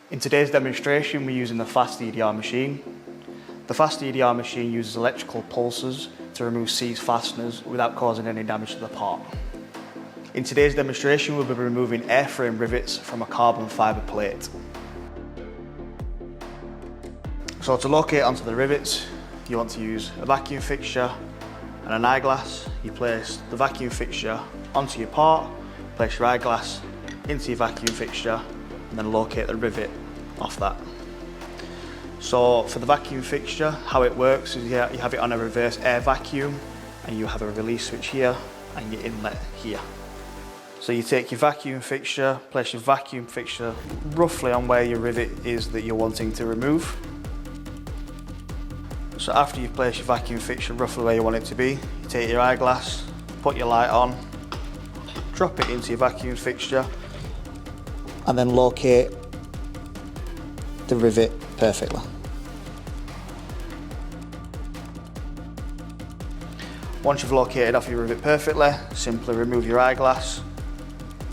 In today's demonstration, we're using the FastEDR machine. The FastEDR machine uses electrical pulses to remove seat fasteners without causing any damage to the part. In today's demonstration, we'll be removing airframe rivets from a carbon fibre plate. So to locate onto the rivets, you want to use a vacuum fixture and an eyeglass. You place the vacuum fixture onto your part, place your eyeglass into your vacuum fixture, and then locate the rivet off that. So for the vacuum fixture, how it works is you have it on a reverse air vacuum, and you have a release switch here and your inlet here. So you take your vacuum fixture, place your vacuum fixture roughly on where your rivet is that you're wanting to remove. So after you've placed your vacuum fixture roughly where you want it to be, you take your eyeglass, put your light on, drop it into your vacuum fixture, and then locate the rivet perfectly. Once you've located off your rivet perfectly, simply remove your eyeglass,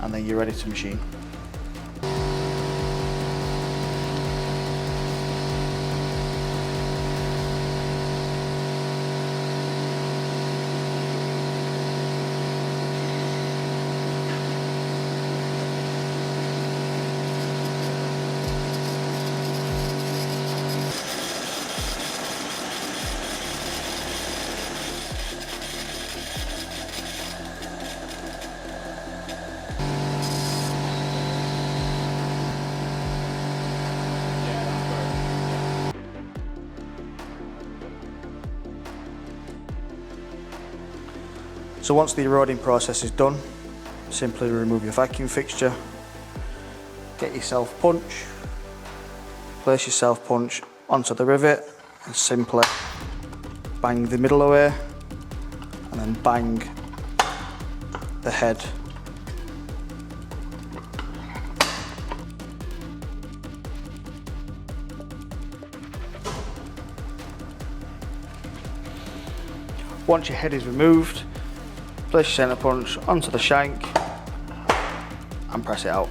and then you're ready to machine. So once the eroding process is done, simply remove your vacuum fixture, get your self punch, place your self punch onto the rivet, and simply bang the middle away, and then bang the head. Once your head is removed, place your centre punch onto the shank and press it out.